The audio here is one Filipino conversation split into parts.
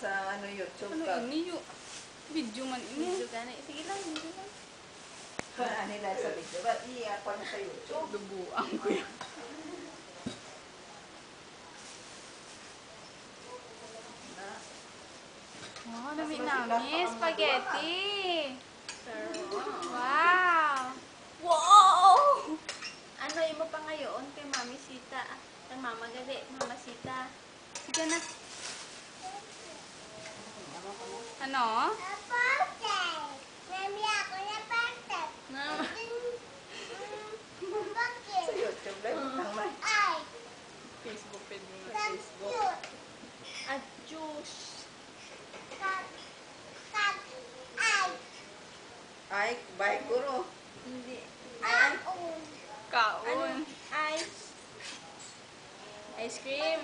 sa ano YouTube Ano ka. ini yung video man ini? Video gani. Sige lang, video lang. Wala nila sa video. Ba't iiyak pa na sa YouTube? Dubuang ko yan. Na. Wow, nami-nami. Spaghetti. Sarap. Wow. Wow! Ano imo pa ngayon kay Mami Sita? Kay Mama gali, Mama Sita. Sige na. Ano? Na. Sa YouTube live lang man. Facebook page mo. Facebook. At juice. Ay, bye guro. Hindi. Ay, Kaon. ano? Ice. Ice cream.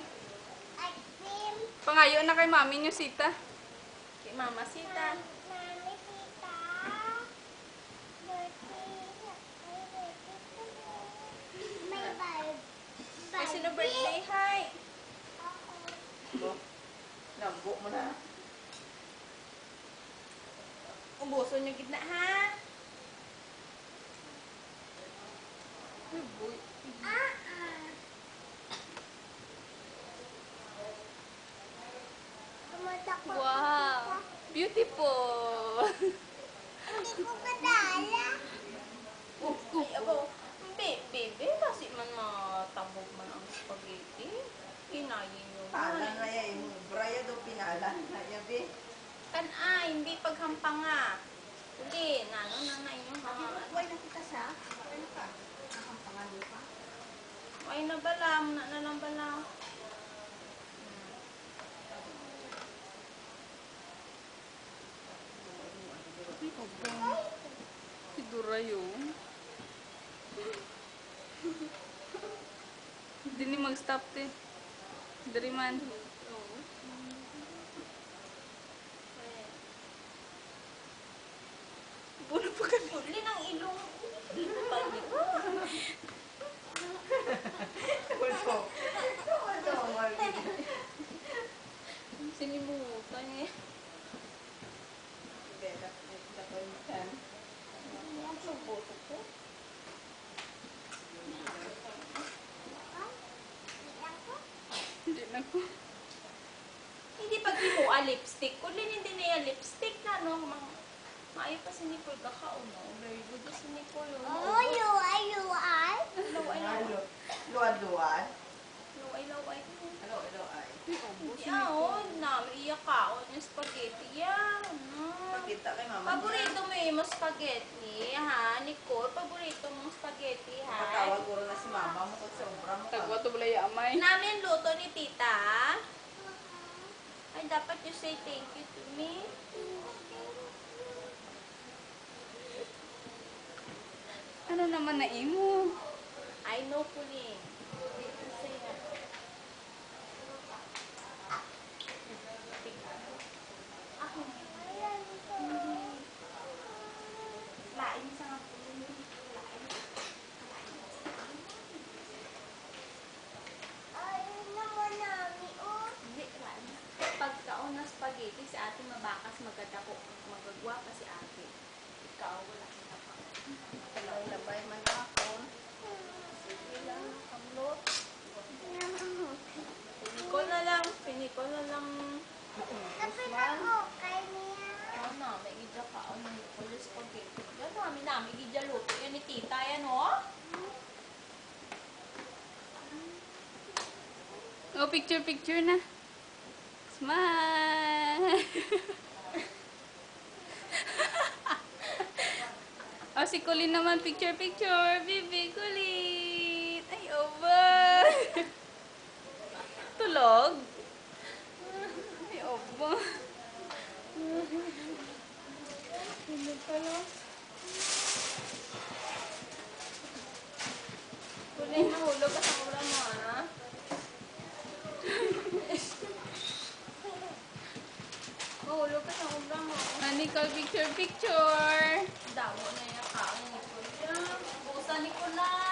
Pangayo na kay mami niyo, Sita. Kay Mama Sita. Ay, sino birthday? Hi! Nambo mo na. Ubuson yung gitna, ha? Ay, boy. Wow. Beautiful. Ay, abo. Bebe, kasi man matambog man ang spaghetti. Kinayin nyo. Pala na yan. Yung braya do pinala na yan, be. Kan hindi paghampang nga. Uli, nano na na inyong hangat. Buhay na kita sa. Ano ka? Ang pangalan pa? Ay, nabalam. Na lang balam. Sidura yun. Hindi ni mag-stop te. Dari man. Buno pa kami. Uli ng ilong. Balik. Wala. Wala. Sinimutan eh. Suboto ko. Hindi na ko. Hindi pag mo lipstick. Uli hindi na lipstick na no. Maayo pa si Nicole kakao no. Very good si Nicole. Laway. Luad-luad. Laway. Hello, ay. Naiyak ka. Yung spaghetti yan. Pakita kay mama. Paborito mo yung spaghetti, ha? Nicole, paborito mong spaghetti, ha? Matawag ko na si mama mo kung sobra mo ka. Tagwa to balay amay. Namin luto ni tita. Ay, dapat you say thank you to me. Ano naman na imo? I know, Puling. Dito say na. Lain sa nga Puling. Hindi, lain. Pagkaon na spaghetti, si ate mabakas magkadako. Magagwa pa si ate. Ikaw, wala kita pa. Labay man ako. Sige lang, kamlot. Piniko na lang. Ano, may gidya ka. Ano, ulit spaghetti. Yan, namin gidya luto. Yan ni tita, yan, oh. Oh, picture na. Smile. Oh, si Colleen naman, picture. Bibi, kulit. Ay, oba. Tulog. Ay, oba. Ano pala? Kulay nahulog ka sa ulam mo, ha? Mahulog ka sa ulam mo. Nicole, picture. Damo na yung kaon ni Kuya. Busa ni Kulay.